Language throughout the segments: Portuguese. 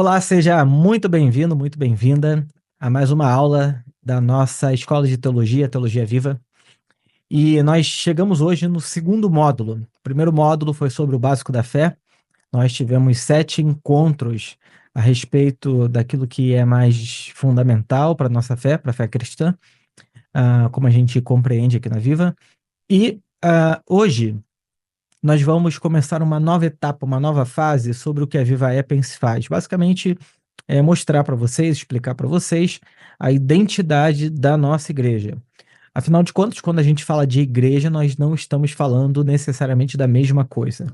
Olá, seja muito bem-vindo, muito bem-vinda a mais uma aula da nossa Escola de Teologia, Teologia Viva. E nós chegamos hoje no segundo módulo. O primeiro módulo foi sobre o básico da fé. Nós tivemos 7 encontros a respeito daquilo que é mais fundamental para a nossa fé, para a fé cristã, como a gente compreende aqui na Viva. E hoje nós vamos começar uma nova etapa, uma nova fase sobre o que a Viva Eppens faz. Basicamente, mostrar para vocês, explicar para vocês a identidade da nossa igreja. Afinal de contas, quando a gente fala de igreja, nós não estamos falando necessariamente da mesma coisa.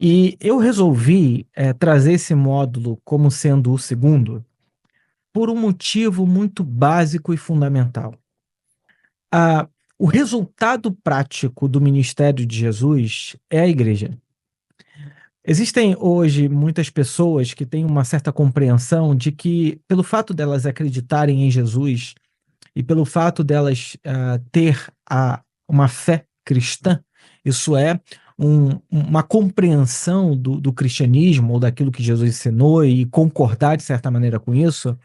E eu resolvi trazer esse módulo como sendo o segundo por um motivo muito básico e fundamental. O resultado prático do ministério de Jesus é a igreja. Existem hoje muitas pessoas que têm uma certa compreensão de que, pelo fato delas acreditarem em Jesus e pelo fato delas ter uma fé cristã, isso é, uma compreensão do cristianismo ou daquilo que Jesus ensinou e concordar de certa maneira com isso,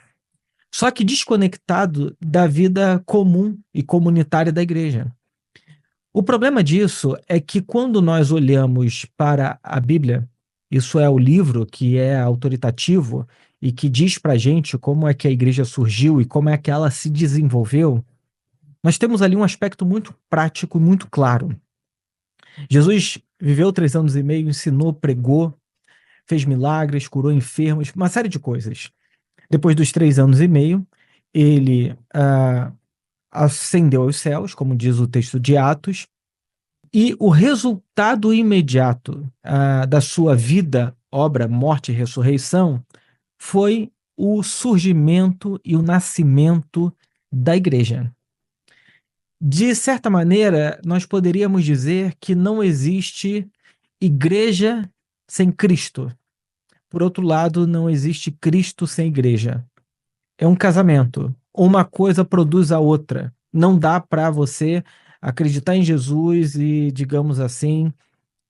só que desconectado da vida comum e comunitária da igreja. O problema disso é que quando nós olhamos para a Bíblia, isso é o livro que é autoritativo e que diz para a gente como é que a igreja surgiu e como é que ela se desenvolveu, nós temos ali um aspecto muito prático e muito claro. Jesus viveu 3 anos e meio, ensinou, pregou, fez milagres, curou enfermos, uma série de coisas. Depois dos 3 anos e meio, ele ascendeu aos céus, como diz o texto de Atos, e o resultado imediato da sua vida, obra, morte e ressurreição foi o surgimento e o nascimento da igreja. De certa maneira, nós poderíamos dizer que não existe igreja sem Cristo. Por outro lado, não existe Cristo sem igreja. É um casamento. Uma coisa produz a outra. Não dá para você acreditar em Jesus e, digamos assim,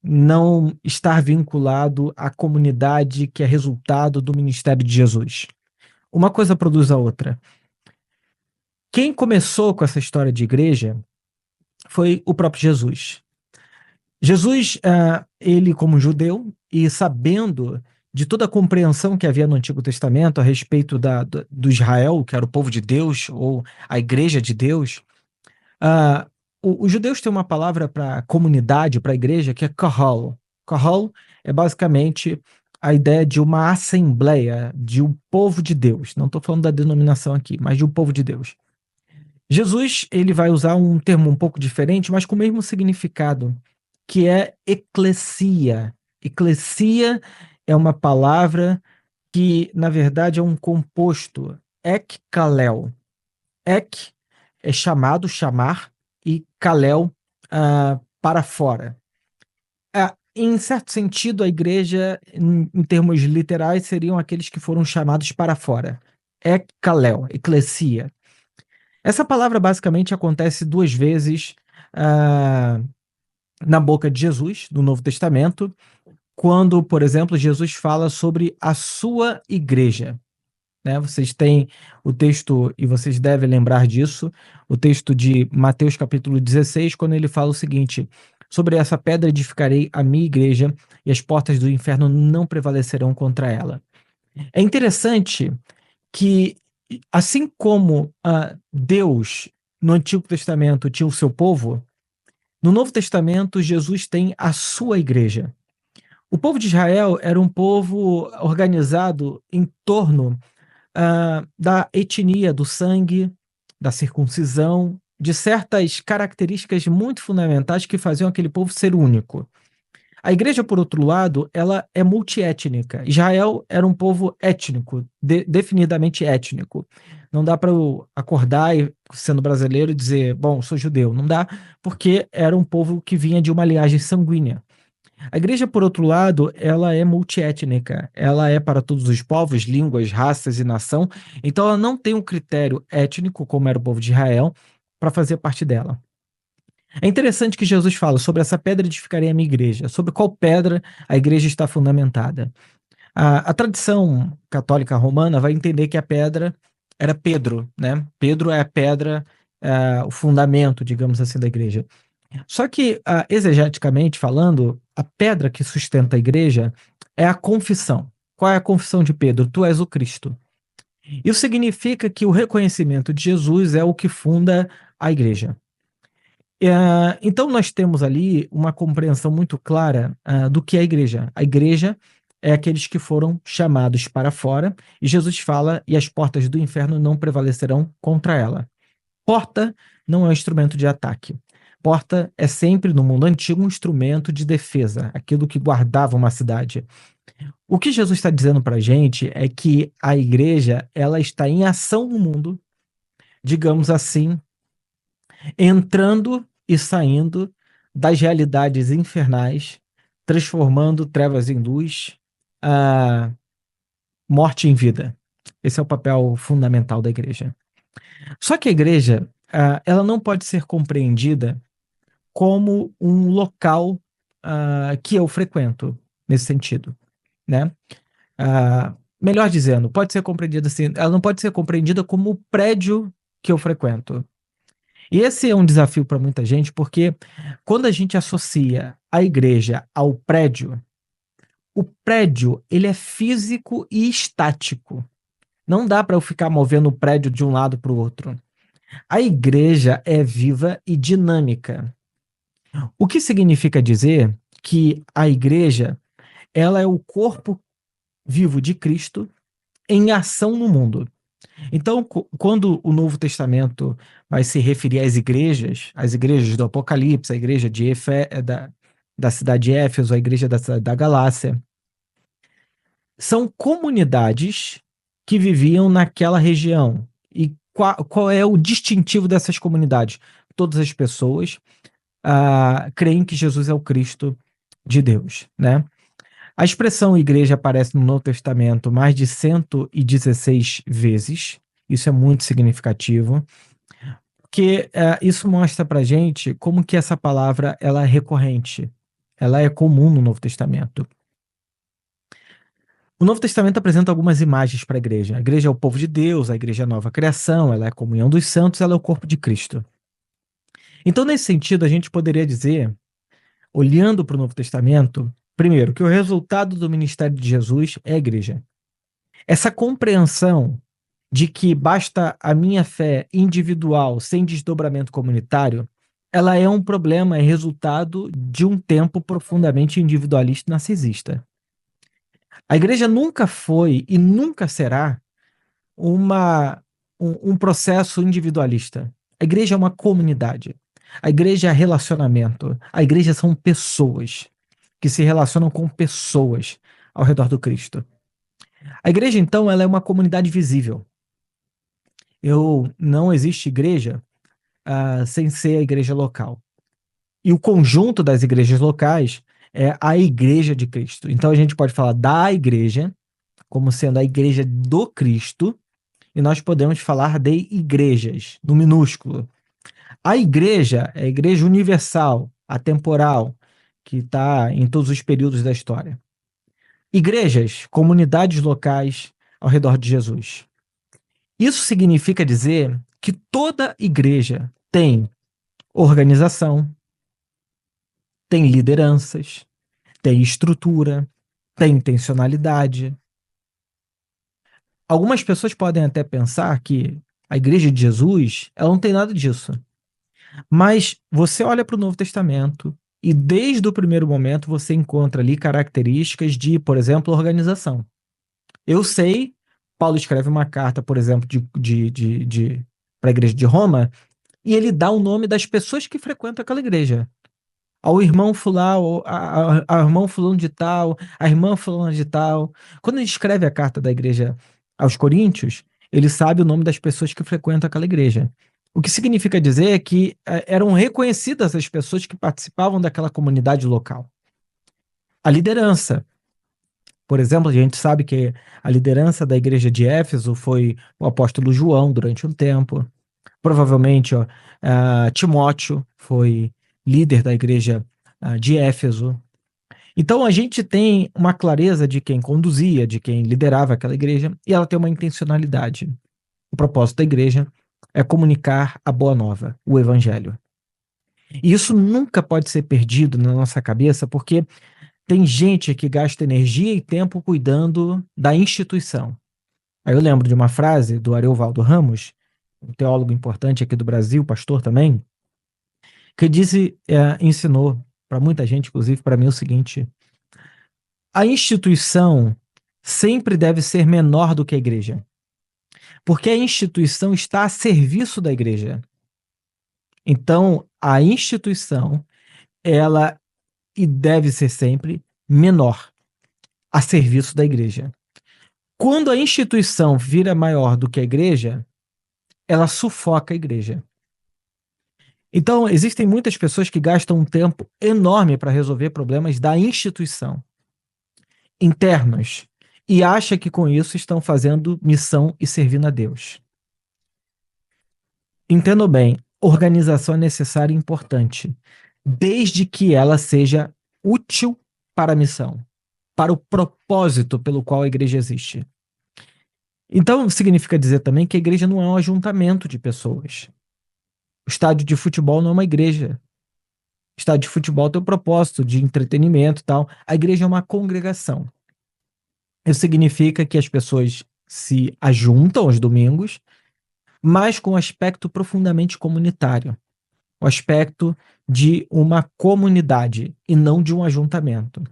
não estar vinculado à comunidade que é resultado do ministério de Jesus. Uma coisa produz a outra. Quem começou com essa história de igreja foi o próprio Jesus. Jesus, ele como judeu e sabendo de toda a compreensão que havia no Antigo Testamento a respeito do Israel, que era o povo de Deus, ou a igreja de Deus, os judeus têm uma palavra para comunidade, para a igreja, que é kahal. Kahal é basicamente a ideia de uma assembleia, de um povo de Deus. Não estou falando da denominação aqui, mas de um povo de Deus. Jesus, ele vai usar um termo um pouco diferente, mas com o mesmo significado, que é eclesia. Eclesia é uma palavra que, na verdade, é um composto, ek-kalel. Ek é chamado, chamar, e kalel, para fora. Em certo sentido, a igreja, em termos literais, seriam aqueles que foram chamados para fora. Ek-kalel, eclesia. Essa palavra basicamente acontece 2 vezes na boca de Jesus, no Novo Testamento, quando, por exemplo, Jesus fala sobre a sua igreja. Vocês têm o texto, e vocês devem lembrar disso, o texto de Mateus capítulo 16, quando ele fala o seguinte: sobre essa pedra edificarei a minha igreja, e as portas do inferno não prevalecerão contra ela. É interessante que, assim como Deus, no Antigo Testamento, tinha o seu povo, no Novo Testamento, Jesus tem a sua igreja. O povo de Israel era um povo organizado em torno da etnia, do sangue, da circuncisão, de certas características muito fundamentais que faziam aquele povo ser único. A igreja, por outro lado, ela é multiétnica. Israel era um povo étnico, definidamente étnico. Não dá para eu acordar, sendo brasileiro, e dizer, bom, sou judeu. Não dá, porque era um povo que vinha de uma linhagem sanguínea. A igreja, por outro lado, ela é multiétnica. Ela é para todos os povos, línguas, raças e nação. Então, ela não tem um critério étnico, como era o povo de Israel, para fazer parte dela. É interessante que Jesus fala sobre essa pedra edificarei a minha igreja. Sobre qual pedra a igreja está fundamentada? A tradição católica romana vai entender que a pedra era Pedro, né? Pedro é a pedra, o fundamento, digamos assim, da igreja. Só que, exegeticamente falando, a pedra que sustenta a igreja é a confissão. Qual é a confissão de Pedro? Tu és o Cristo. Isso significa que o reconhecimento de Jesus é o que funda a igreja. Então, nós temos ali uma compreensão muito clara do que é a igreja. A igreja é aqueles que foram chamados para fora, e Jesus fala: e as portas do inferno não prevalecerão contra ela. Porta não é um instrumento de ataque. Porta é sempre, no mundo antigo, um instrumento de defesa, aquilo que guardava uma cidade. O que Jesus está dizendo para a gente é que a igreja ela está em ação no mundo, digamos assim, entrando e saindo das realidades infernais, transformando trevas em luz, a morte em vida. Esse é o papel fundamental da igreja. Só que a igreja, ela não pode ser compreendida como um local que eu frequento, nesse sentido, né? Melhor dizendo, pode ser compreendida assim, ela não pode ser compreendida como o prédio que eu frequento. E esse é um desafio para muita gente, porque quando a gente associa a igreja ao prédio, o prédio ele é físico e estático. Não dá para eu ficar movendo o prédio de um lado para o outro. A igreja é viva e dinâmica. O que significa dizer que a igreja ela é o corpo vivo de Cristo em ação no mundo. Então, quando o Novo Testamento vai se referir às igrejas do Apocalipse, a igreja da cidade de Éfeso, a igreja da cidade da Galácia, são comunidades que viviam naquela região. E qual é o distintivo dessas comunidades? Todas as pessoas creem que Jesus é o Cristo de Deus, né? A expressão igreja aparece no Novo Testamento mais de 116 vezes. Isso é muito significativo, porque isso mostra para gente como que essa palavra ela é recorrente, ela é comum no Novo Testamento. O Novo Testamento apresenta algumas imagens para a igreja. A igreja é o povo de Deus, a igreja é a nova criação, ela é a comunhão dos santos, ela é o corpo de Cristo. Então, nesse sentido, a gente poderia dizer, olhando para o Novo Testamento, primeiro, que o resultado do ministério de Jesus é a igreja. Essa compreensão de que basta a minha fé individual sem desdobramento comunitário, ela é um problema, é resultado de um tempo profundamente individualista e narcisista. A igreja nunca foi e nunca será um processo individualista. A igreja é uma comunidade. A igreja é relacionamento. A igreja são pessoas que se relacionam com pessoas ao redor do Cristo. A igreja, então, ela é uma comunidade visível. Não existe igreja sem ser a igreja local. E o conjunto das igrejas locais é a igreja de Cristo. Então a gente pode falar da igreja como sendo a igreja do Cristo, e nós podemos falar de igrejas, no minúsculo. A igreja é a igreja universal, atemporal, que está em todos os períodos da história. Igrejas, comunidades locais ao redor de Jesus. Isso significa dizer que toda igreja tem organização, tem lideranças, tem estrutura, tem intencionalidade. Algumas pessoas podem até pensar que a igreja de Jesus, ela não tem nada disso. Mas você olha para o Novo Testamento e desde o primeiro momento você encontra ali características de, por exemplo, organização. Eu sei, Paulo escreve uma carta, por exemplo, para a igreja de Roma, e ele dá o nome das pessoas que frequentam aquela igreja. Ao irmão fulano, ao irmão fulano de tal, a irmã fulano de tal. Quando ele escreve a carta da igreja aos Coríntios, ele sabe o nome das pessoas que frequentam aquela igreja. O que significa dizer que eram reconhecidas as pessoas que participavam daquela comunidade local. A liderança. Por exemplo, a gente sabe que a liderança da igreja de Éfeso foi o apóstolo João durante um tempo. Provavelmente, Timóteo foi líder da igreja de Éfeso. Então a gente tem uma clareza de quem conduzia, de quem liderava aquela igreja, e ela tem uma intencionalidade. O propósito da igreja é comunicar a boa nova, o evangelho. E isso nunca pode ser perdido na nossa cabeça, porque tem gente que gasta energia e tempo cuidando da instituição. Aí eu lembro de uma frase do Ariovaldo Ramos, um teólogo importante aqui do Brasil, pastor também, que disse, ensinou para muita gente, inclusive para mim, o seguinte: a instituição sempre deve ser menor do que a igreja, porque a instituição está a serviço da igreja. Então, a instituição, ela e deve ser sempre menor, a serviço da igreja. Quando a instituição vira maior do que a igreja, ela sufoca a igreja. Então, existem muitas pessoas que gastam um tempo enorme para resolver problemas da instituição, internos, e acham que com isso estão fazendo missão e servindo a Deus. Entendo bem, organização é necessária e importante, desde que ela seja útil para a missão, para o propósito pelo qual a igreja existe. Então, significa dizer também que a igreja não é um ajuntamento de pessoas. O estádio de futebol não é uma igreja. O estádio de futebol tem um propósito de entretenimento e tal. A igreja é uma congregação. Isso significa que as pessoas se ajuntam aos domingos, mas com um aspecto profundamente comunitário. O aspecto de uma comunidade e não de um ajuntamento.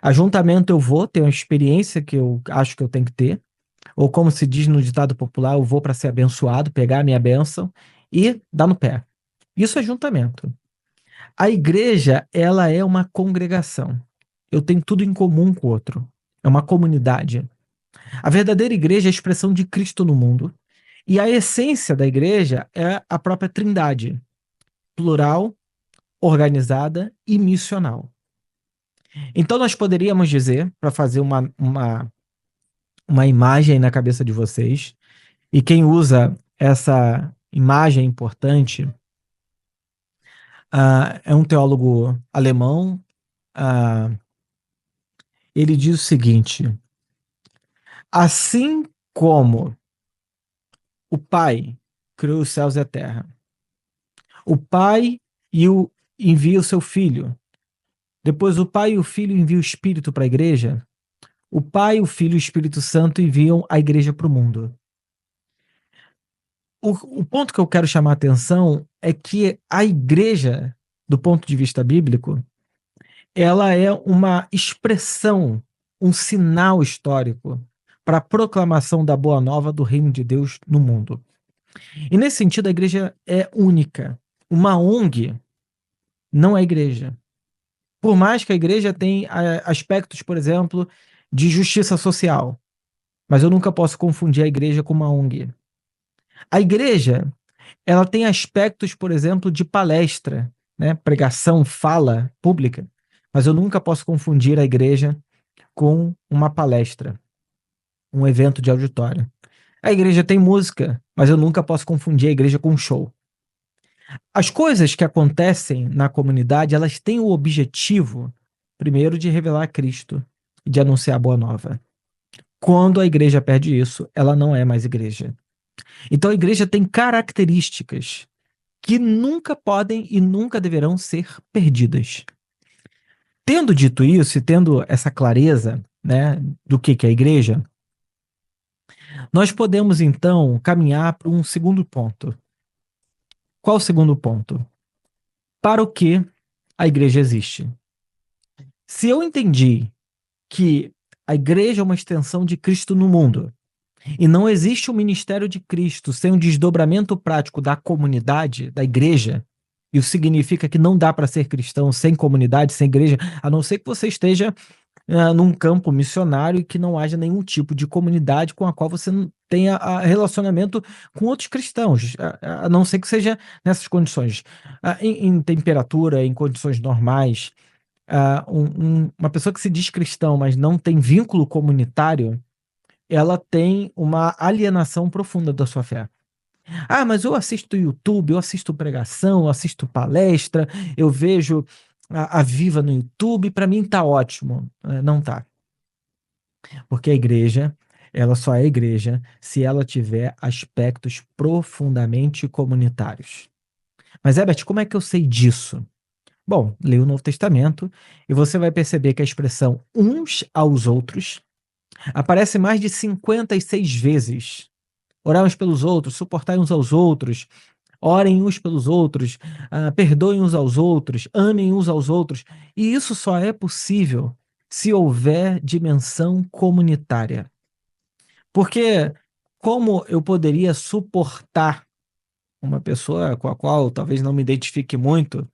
Ajuntamento eu vou ter uma experiência que eu acho que eu tenho que ter, ou como se diz no ditado popular, eu vou para ser abençoado, pegar a minha bênção e dar no pé. Isso é ajuntamento. A igreja, ela é uma congregação. Eu tenho tudo em comum com o outro. É uma comunidade. A verdadeira igreja é a expressão de Cristo no mundo. E a essência da igreja é a própria Trindade, plural, organizada e missional. Então nós poderíamos dizer, para fazer uma imagem na cabeça de vocês, e quem usa essa imagem importante é um teólogo alemão. Ele diz o seguinte: assim como o Pai criou os céus e a terra, o Pai envia o seu Filho, depois o Pai e o Filho enviam o Espírito para a igreja, o Pai, o Filho e o Espírito Santo enviam a igreja para o mundo. O ponto que eu quero chamar a atenção é que a igreja, do ponto de vista bíblico, ela é uma expressão, um sinal histórico para a proclamação da boa nova do reino de Deus no mundo. E nesse sentido, a igreja é única. Uma ONG não é igreja. Por mais que a igreja tenha aspectos, por exemplo, de justiça social, mas eu nunca posso confundir a igreja com uma ONG. A igreja, ela tem aspectos, por exemplo, de palestra, né? Pregação, fala pública, mas eu nunca posso confundir a igreja com uma palestra, um evento de auditório. A igreja tem música, mas eu nunca posso confundir a igreja com um show. As coisas que acontecem na comunidade, elas têm o objetivo, primeiro, de revelar Cristo e de anunciar a boa nova. Quando a igreja perde isso, ela não é mais igreja. Então a igreja tem características que nunca podem e nunca deverão ser perdidas. Tendo dito isso e tendo essa clareza, né, do que é a igreja, nós podemos então caminhar para um segundo ponto. Qual o segundo ponto? Para o que a igreja existe? Se eu entendi que a igreja é uma extensão de Cristo no mundo, e não existe o ministério de Cristo sem um desdobramento prático da comunidade, da igreja, isso significa que não dá para ser cristão sem comunidade, sem igreja, a não ser que você esteja num campo missionário e que não haja nenhum tipo de comunidade com a qual você não tenha relacionamento com outros cristãos, a não ser que seja nessas condições. Em temperatura, em condições normais, uma pessoa que se diz cristão, mas não tem vínculo comunitário, ela tem uma alienação profunda da sua fé. Mas eu assisto YouTube, eu assisto pregação, eu assisto palestra, eu vejo a Viva no YouTube, para mim tá ótimo. Não tá. Porque a igreja, ela só é igreja se ela tiver aspectos profundamente comunitários. Mas, Herbert, como é que eu sei disso? Bom, leia o Novo Testamento e você vai perceber que a expressão uns aos outros aparece mais de 56 vezes. Orar uns pelos outros, suportar uns aos outros, orem uns pelos outros, perdoem uns aos outros, amem uns aos outros. E isso só é possível se houver dimensão comunitária. Porque como eu poderia suportar uma pessoa com a qual talvez não me identifique muito,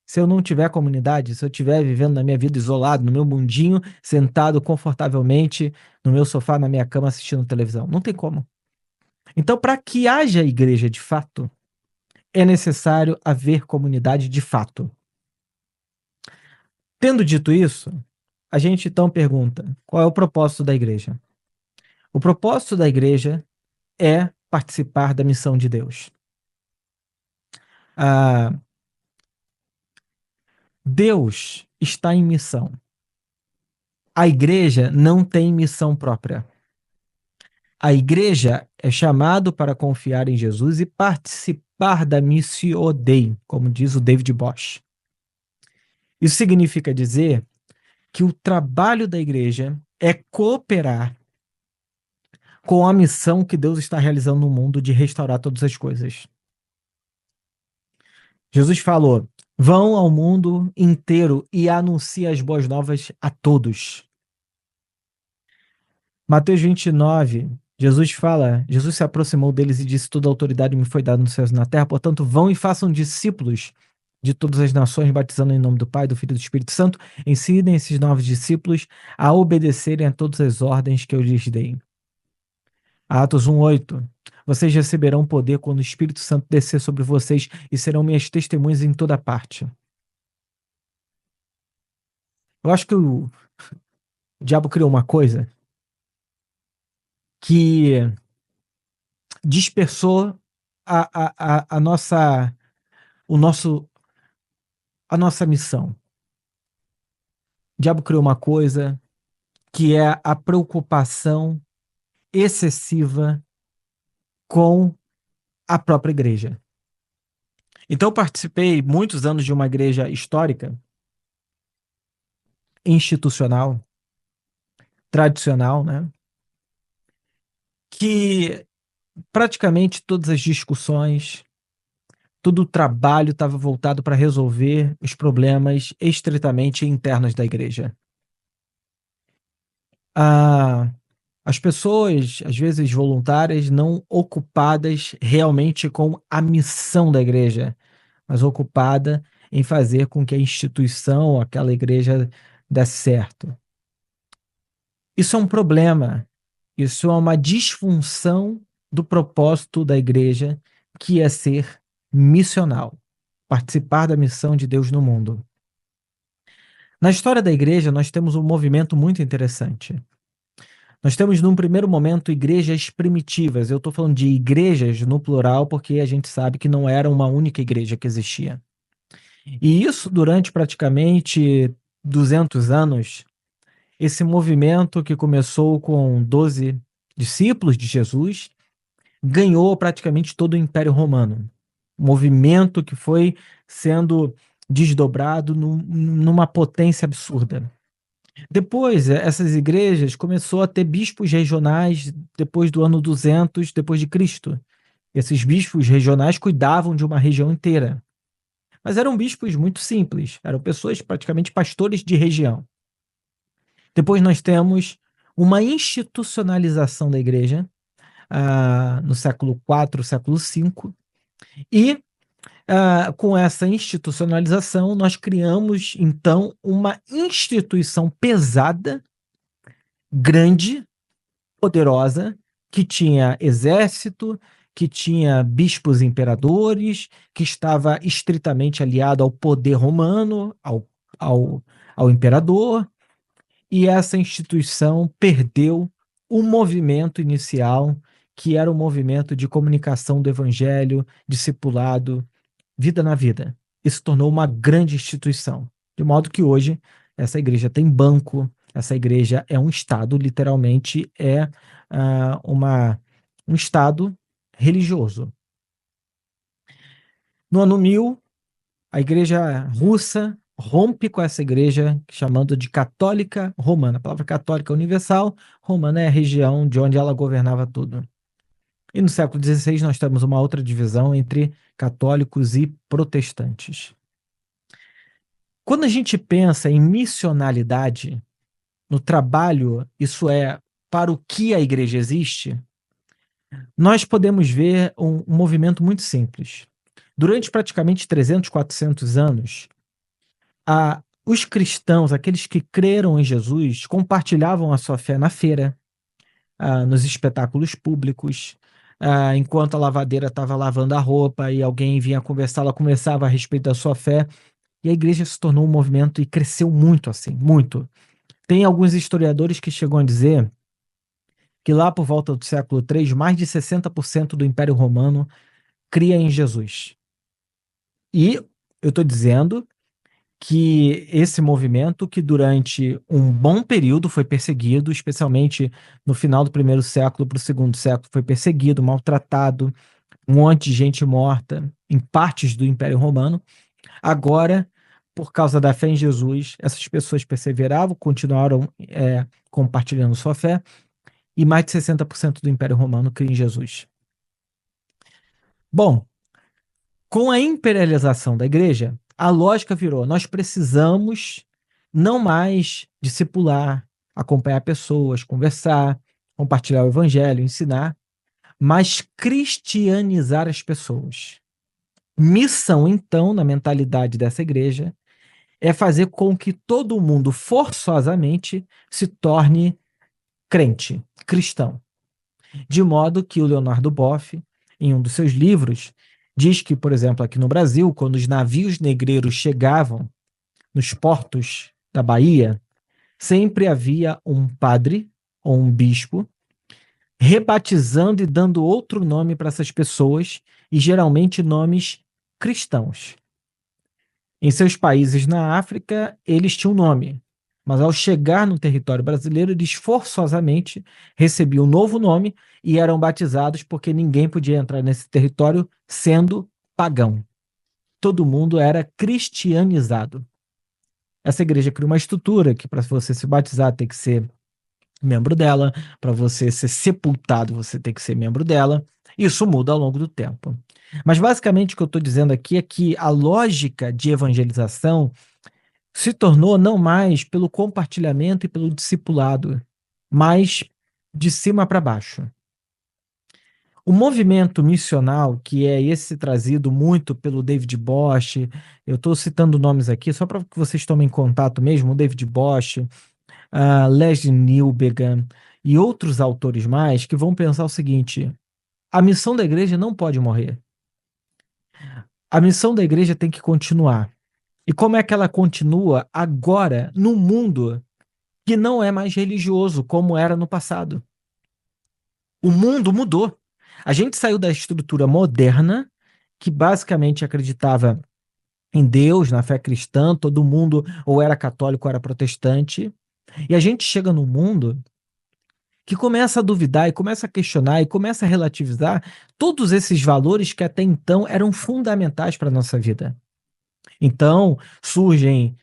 se eu não tiver comunidade, se eu estiver vivendo na minha vida isolado, no meu mundinho, sentado confortavelmente no meu sofá, na minha cama, assistindo televisão? Não tem como. Então, para que haja igreja de fato, é necessário haver comunidade de fato. Tendo dito isso, a gente então pergunta: qual é o propósito da igreja? O propósito da igreja é participar da missão de Deus. Ah, Deus está em missão. A igreja não tem missão própria. A igreja é chamado para confiar em Jesus e participar da Missio Dei, como diz o David Bosch. Isso significa dizer que o trabalho da igreja é cooperar com a missão que Deus está realizando no mundo de restaurar todas as coisas. Jesus falou: vão ao mundo inteiro e anunciem as boas novas a todos. Mateus 29, Jesus se aproximou deles e disse: toda a autoridade me foi dada nos céus e na terra, portanto, vão e façam discípulos de todas as nações, batizando em nome do Pai, do Filho e do Espírito Santo. Ensinem esses novos discípulos a obedecerem a todas as ordens que eu lhes dei. Atos 1:8. Vocês receberão poder quando o Espírito Santo descer sobre vocês e serão minhas testemunhas em toda parte. Eu acho que o diabo criou uma coisa que dispersou a nossa, o nosso, a nossa missão. O diabo criou uma coisa que é a preocupação excessiva com a própria igreja. Então, eu participei muitos anos de uma igreja histórica, institucional, tradicional, né? Que praticamente todas as discussões, todo o trabalho estava voltado para resolver os problemas estritamente internos da igreja. As pessoas, às vezes voluntárias, não ocupadas realmente com a missão da igreja, mas ocupada em fazer com que a instituição, aquela igreja, desse certo. Isso é um problema. Isso é uma disfunção do propósito da igreja, que é ser missional, participar da missão de Deus no mundo. Na história da igreja, nós temos um movimento muito interessante. Nós temos, num primeiro momento, igrejas primitivas. Eu estou falando de igrejas no plural, porque a gente sabe que não era uma única igreja que existia. E isso, durante praticamente 200 anos, esse movimento que começou com 12 discípulos de Jesus, ganhou praticamente todo o Império Romano. Um movimento que foi sendo desdobrado numa potência absurda. Depois, essas igrejas começou a ter bispos regionais depois do ano 200 depois de Cristo. Esses bispos regionais cuidavam de uma região inteira. Mas eram bispos muito simples, eram pessoas praticamente pastores de região. Depois nós temos uma institucionalização da igreja, no século IV, século V, e com essa institucionalização nós criamos, então, uma instituição pesada, grande, poderosa, que tinha exército, que tinha bispos imperadores, que estava estritamente aliado ao poder romano, ao imperador, e essa instituição perdeu o movimento inicial, que era o movimento de comunicação do evangelho, discipulado, vida na vida. Isso tornou uma grande instituição. De modo que hoje essa igreja tem banco, essa igreja é um Estado, literalmente é um Estado religioso. No ano 1000, a igreja russa rompe com essa igreja, chamando de católica romana. A palavra católica universal, romana é a região de onde ela governava tudo. E no século XVI nós temos uma outra divisão entre católicos e protestantes. Quando a gente pensa em missionalidade, no trabalho, isso é, para o que a igreja existe, nós podemos ver um movimento muito simples. Durante praticamente 300, 400 anos, os cristãos, aqueles que creram em Jesus, compartilhavam a sua fé na feira, nos espetáculos públicos, enquanto a lavadeira estava lavando a roupa e alguém vinha conversar, ela conversava a respeito da sua fé, e a igreja se tornou um movimento e cresceu muito assim, muito. Tem alguns historiadores que chegam a dizer que lá por volta do século III, mais de 60% do Império Romano cria em Jesus. E eu estou dizendo que esse movimento, que durante um bom período foi perseguido, especialmente no final do primeiro século para o segundo século, foi perseguido, maltratado, um monte de gente morta em partes do Império Romano. Agora, por causa da fé em Jesus, essas pessoas perseveravam, continuaram compartilhando sua fé, e mais de 60% do Império Romano cria em Jesus. Bom, com a imperialização da igreja, a lógica virou: nós precisamos não mais discipular, acompanhar pessoas, conversar, compartilhar o evangelho, ensinar, mas cristianizar as pessoas. Missão, então, na mentalidade dessa igreja, é fazer com que todo mundo forçosamente se torne crente, cristão. De modo que o Leonardo Boff, em um dos seus livros, diz que, por exemplo, aqui no Brasil, quando os navios negreiros chegavam nos portos da Bahia, sempre havia um padre ou um bispo rebatizando e dando outro nome para essas pessoas, e geralmente nomes cristãos. Em seus países na África, eles tinham nome, mas ao chegar no território brasileiro, eles forçosamente recebiam um novo nome e eram batizados, porque ninguém podia entrar nesse território sendo pagão. Todo mundo era cristianizado. Essa igreja criou uma estrutura que, para você se batizar, tem que ser membro dela, para você ser sepultado, você tem que ser membro dela. Isso muda ao longo do tempo. Mas basicamente o que eu estou dizendo aqui é que a lógica de evangelização se tornou não mais pelo compartilhamento e pelo discipulado, mas de cima para baixo. O movimento missional, que é esse trazido muito pelo David Bosch, eu estou citando nomes aqui só para que vocês tomem contato mesmo, o David Bosch, Leslie Newbegin e outros autores mais, que vão pensar o seguinte: a missão da igreja não pode morrer. A missão da igreja tem que continuar. E como é que ela continua agora no mundo que não é mais religioso como era no passado? O mundo mudou. A gente saiu da estrutura moderna, que basicamente acreditava em Deus, na fé cristã, todo mundo ou era católico ou era protestante, e a gente chega num mundo que começa a duvidar e começa a questionar e começa a relativizar todos esses valores que até então eram fundamentais para a nossa vida. Então, surgem,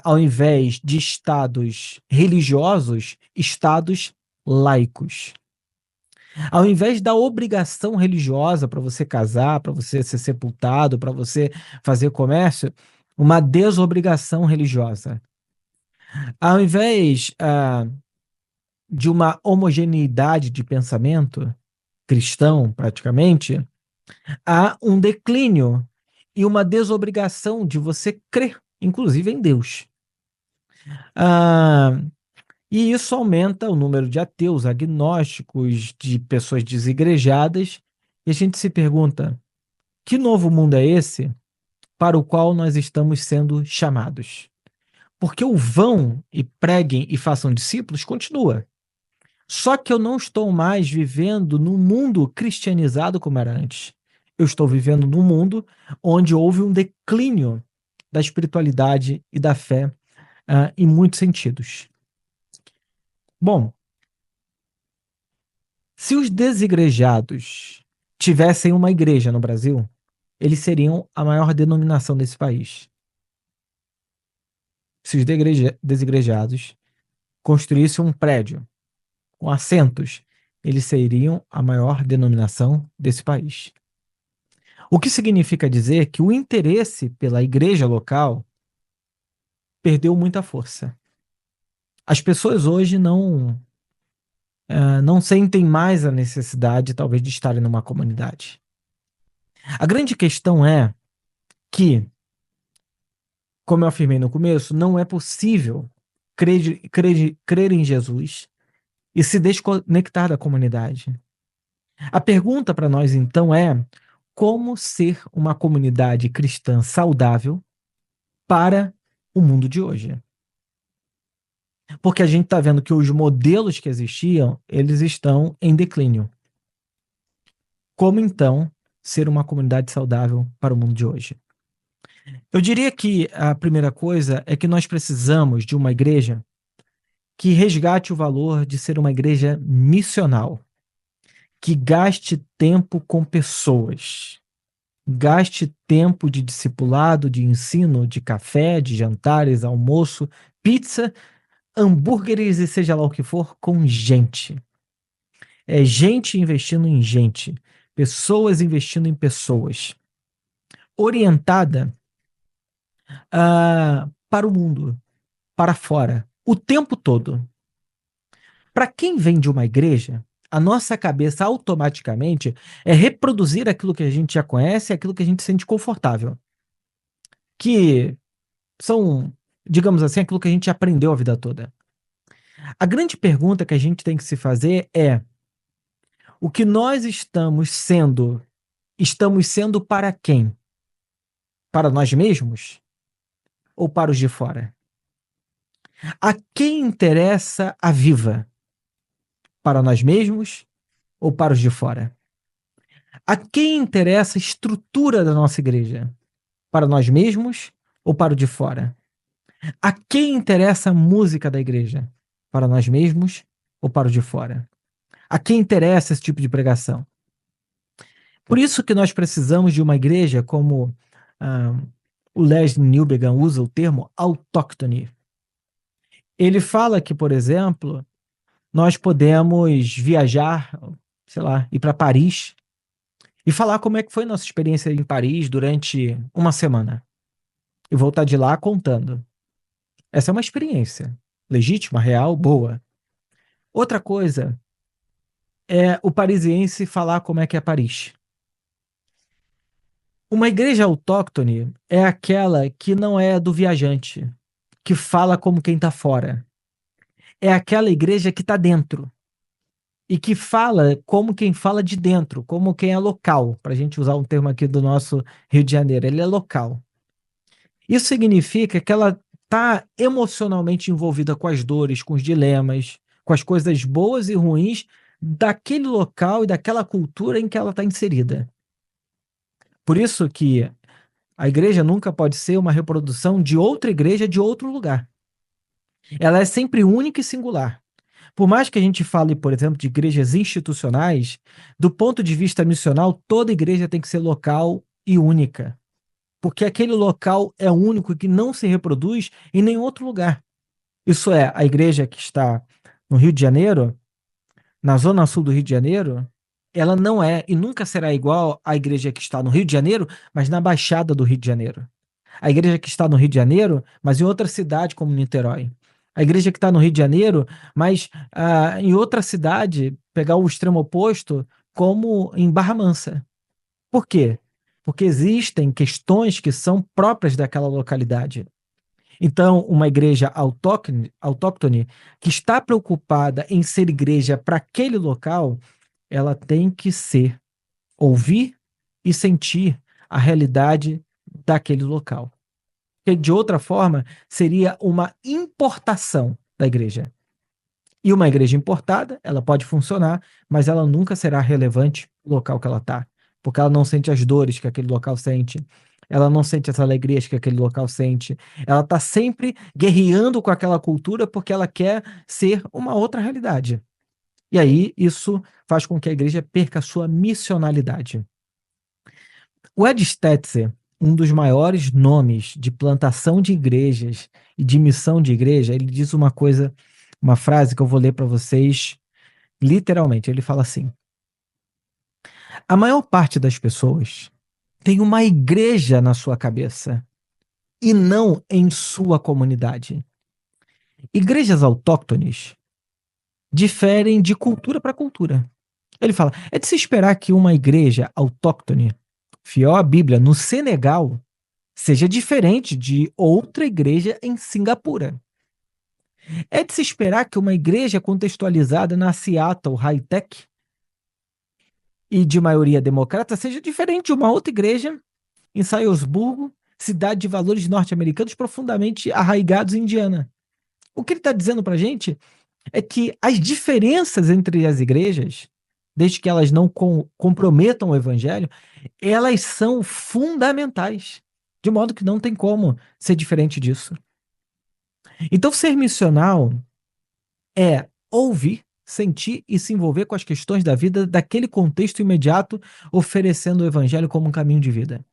ao invés de estados religiosos, estados laicos. Ao invés da obrigação religiosa para você casar, para você ser sepultado, para você fazer comércio, uma desobrigação religiosa. Ao invés de uma homogeneidade de pensamento cristão, praticamente, há um declínio e uma desobrigação de você crer, inclusive em Deus. E isso aumenta o número de ateus, agnósticos, de pessoas desigrejadas, e a gente se pergunta: que novo mundo é esse para o qual nós estamos sendo chamados? Porque o vão e preguem e façam discípulos continua. Só que eu não estou mais vivendo num mundo cristianizado como era antes. Eu estou vivendo num mundo onde houve um declínio da espiritualidade e da fé em muitos sentidos. Bom, se os desigrejados tivessem uma igreja no Brasil, eles seriam a maior denominação desse país. Se os desigrejados construíssem um prédio com assentos, eles seriam a maior denominação desse país. O que significa dizer que o interesse pela igreja local perdeu muita força. As pessoas hoje não sentem mais a necessidade, talvez, de estarem numa comunidade. A grande questão é que, como eu afirmei no começo, não é possível crer em Jesus e se desconectar da comunidade. A pergunta para nós, então, é como ser uma comunidade cristã saudável para o mundo de hoje. Porque a gente está vendo que os modelos que existiam, eles estão em declínio. Como, então, ser uma comunidade saudável para o mundo de hoje? Eu diria que a primeira coisa é que nós precisamos de uma igreja que resgate o valor de ser uma igreja missional, que gaste tempo com pessoas, gaste tempo de discipulado, de ensino, de café, de jantares, almoço, pizza, hambúrgueres e seja lá o que for, com gente. É gente investindo em gente, pessoas investindo em pessoas, orientada para o mundo, para fora, o tempo todo. Para quem vem de uma igreja, a nossa cabeça automaticamente é reproduzir aquilo que a gente já conhece, aquilo que a gente sente confortável. Que são, digamos assim, aquilo que a gente aprendeu a vida toda. A grande pergunta que a gente tem que se fazer é: o que nós estamos sendo para quem? Para nós mesmos? Ou para os de fora? A quem interessa a Viva? Para nós mesmos ou para os de fora? A quem interessa a estrutura da nossa igreja? Para nós mesmos ou para o de fora? A quem interessa a música da igreja? Para nós mesmos ou para o de fora? A quem interessa esse tipo de pregação? Por isso que nós precisamos de uma igreja como o Leslie Newbegin usa o termo autóctone. Ele fala que, por exemplo, nós podemos viajar, sei lá, ir para Paris e falar como é que foi nossa experiência em Paris durante uma semana e voltar de lá contando. Essa é uma experiência legítima, real, boa. Outra coisa é o parisiense falar como é que é Paris. Uma igreja autóctone é aquela que não é do viajante, que fala como quem está fora. É aquela igreja que está dentro e que fala como quem fala de dentro, como quem é local, para a gente usar um termo aqui do nosso Rio de Janeiro, ele é local. Isso significa que ela está emocionalmente envolvida com as dores, com os dilemas, com as coisas boas e ruins daquele local e daquela cultura em que ela está inserida. Por isso que a igreja nunca pode ser uma reprodução de outra igreja de outro lugar. Ela é sempre única e singular. Por mais que a gente fale, por exemplo, de igrejas institucionais, do ponto de vista missional, toda igreja tem que ser local e única. Porque aquele local é único e que não se reproduz em nenhum outro lugar. Isso é, a igreja que está no Rio de Janeiro, na zona sul do Rio de Janeiro, ela não é e nunca será igual à igreja que está no Rio de Janeiro, mas na Baixada do Rio de Janeiro. A igreja que está no Rio de Janeiro, mas em outra cidade como Niterói. A igreja que está no Rio de Janeiro, mas em outra cidade, pegar o extremo oposto, como em Barra Mansa. Por quê? Porque existem questões que são próprias daquela localidade. Então, uma igreja autóctone que está preocupada em ser igreja para aquele local, ela tem que ouvir e sentir a realidade daquele local. Porque, de outra forma, seria uma importação da igreja. E uma igreja importada, ela pode funcionar, mas ela nunca será relevante no local que ela está, porque ela não sente as dores que aquele local sente. ela não sente essa alegria que aquele local sente. Ela está sempre guerreando com aquela cultura porque ela quer ser uma outra realidade. E aí isso faz com que a igreja perca a sua missionalidade. O Ed Stetzer, um dos maiores nomes de plantação de igrejas e de missão de igreja, ele diz uma coisa, uma frase que eu vou ler para vocês literalmente. Ele fala assim: a maior parte das pessoas tem uma igreja na sua cabeça e não em sua comunidade. Igrejas autóctones diferem de cultura para cultura. Ele fala: é de se esperar que uma igreja autóctone, fiel à Bíblia, no Senegal, seja diferente de outra igreja em Singapura. É de se esperar que uma igreja contextualizada na Seattle High-Tech e de maioria democrata seja diferente de uma outra igreja em Salisburgo, cidade de valores norte-americanos profundamente arraigados em Indiana. O que ele está dizendo para a gente é que as diferenças entre as igrejas, desde que elas não comprometam o evangelho, elas são fundamentais, de modo que não tem como ser diferente disso. Então, ser missional é ouvir, sentir e se envolver com as questões da vida daquele contexto imediato, oferecendo o evangelho como um caminho de vida.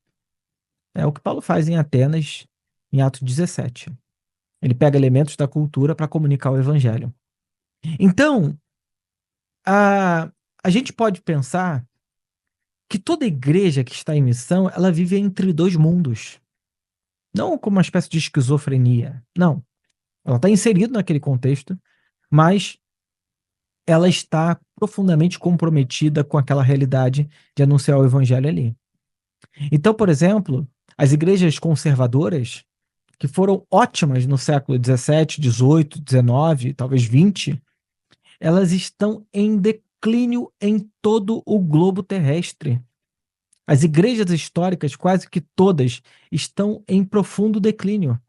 É o que Paulo faz em Atenas, em Atos 17. Ele pega elementos da cultura para comunicar o evangelho. Então, a gente pode pensar que toda igreja que está em missão, ela vive entre dois mundos. Não como uma espécie de esquizofrenia. Não. Ela está inserida naquele contexto, mas ela está profundamente comprometida com aquela realidade de anunciar o evangelho ali. Então, por exemplo, as igrejas conservadoras, que foram ótimas no século XVII, XVIII, XIX, talvez XX, elas estão em declínio em todo o globo terrestre. As igrejas históricas, quase que todas, estão em profundo declínio.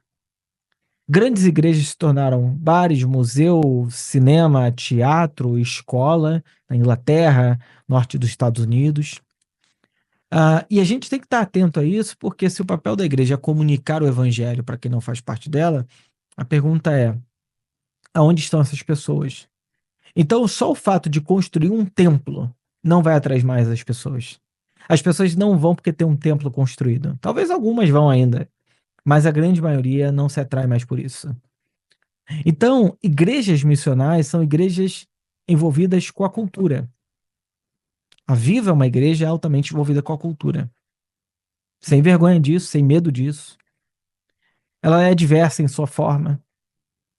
Grandes igrejas se tornaram bares, museu, cinema, teatro, escola, na Inglaterra, norte dos Estados Unidos. E a gente tem que estar atento a isso, porque se o papel da igreja é comunicar o evangelho para quem não faz parte dela, a pergunta é: aonde estão essas pessoas? Então, só o fato de construir um templo não vai atrair mais as pessoas. As pessoas não vão porque tem um templo construído. Talvez algumas vão ainda, mas a grande maioria não se atrai mais por isso. Então, igrejas missionais são igrejas envolvidas com a cultura. A Viva é uma igreja altamente envolvida com a cultura. Sem vergonha disso, sem medo disso. Ela é diversa em sua forma.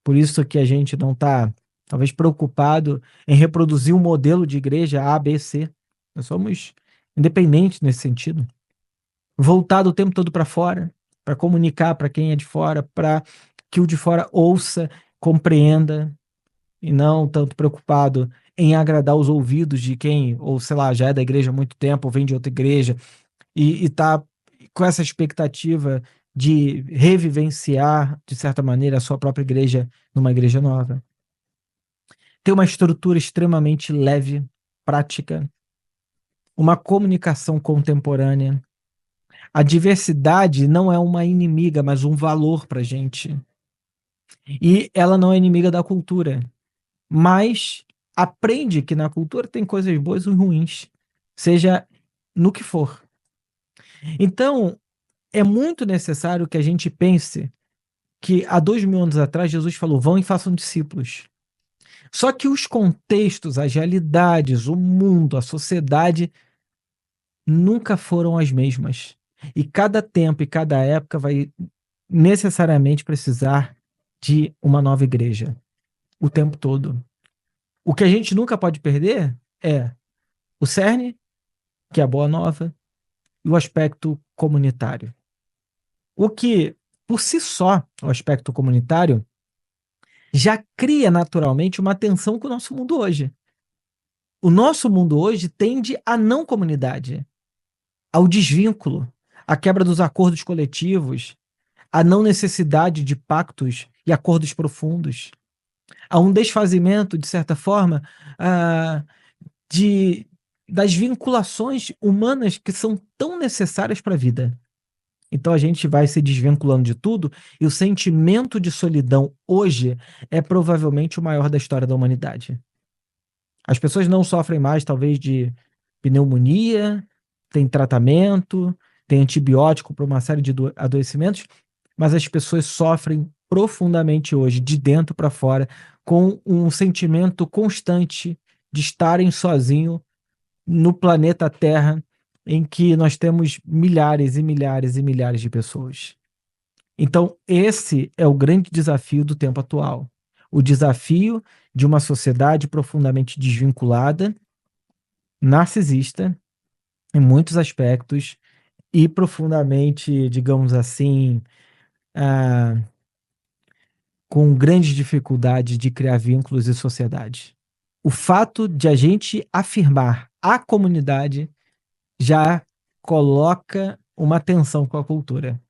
Por isso que a gente não está, talvez, preocupado em reproduzir um modelo de igreja A, B, C. Nós somos independentes nesse sentido. Voltado o tempo todo para fora, para comunicar para quem é de fora, para que o de fora ouça, compreenda, e não tanto preocupado em agradar os ouvidos de quem, ou sei lá, já é da igreja há muito tempo, ou vem de outra igreja, e está com essa expectativa de revivenciar, de certa maneira, a sua própria igreja numa igreja nova. Ter uma estrutura extremamente leve, prática, uma comunicação contemporânea. A diversidade não é uma inimiga, mas um valor para a gente. E ela não é inimiga da cultura, mas aprende que na cultura tem coisas boas e ruins, seja no que for. Então, é muito necessário que a gente pense que há 2000 anos atrás Jesus falou: vão e façam discípulos. Só que os contextos, as realidades, o mundo, a sociedade nunca foram as mesmas. E cada tempo e cada época vai necessariamente precisar de uma nova igreja o tempo todo. O que a gente nunca pode perder é o cerne, que é a boa nova, e o aspecto comunitário. O que, por si só, o aspecto comunitário, já cria naturalmente uma tensão com o nosso mundo hoje. O nosso mundo hoje tende à não comunidade, ao desvínculo, à quebra dos acordos coletivos, à não necessidade de pactos e acordos profundos, a um desfazimento, de certa forma, das vinculações humanas que são tão necessárias para a vida. Então a gente vai se desvinculando de tudo, e o sentimento de solidão hoje é provavelmente o maior da história da humanidade. As pessoas não sofrem mais, talvez, de pneumonia, tem tratamento, tem antibiótico para uma série de adoecimentos, mas as pessoas sofrem profundamente hoje, de dentro para fora, com um sentimento constante de estarem sozinhos no planeta Terra, em que nós temos milhares e milhares e milhares de pessoas. Então, esse é o grande desafio do tempo atual. O desafio de uma sociedade profundamente desvinculada, narcisista, em muitos aspectos, e profundamente, digamos assim, ah, com grandes dificuldades de criar vínculos e sociedade. O fato de a gente afirmar a comunidade já coloca uma tensão com a cultura.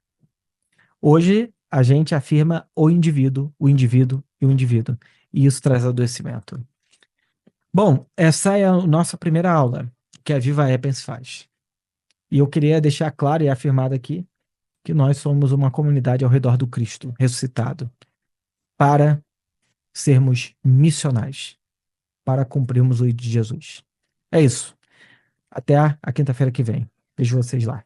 Hoje, a gente afirma o indivíduo e o indivíduo. E isso traz adoecimento. Bom, essa é a nossa primeira aula que a Viva Epens faz. E eu queria deixar claro e afirmado aqui que nós somos uma comunidade ao redor do Cristo ressuscitado para sermos missionais, para cumprirmos o ID de Jesus. É isso. Até a quinta-feira que vem. Vejo vocês lá.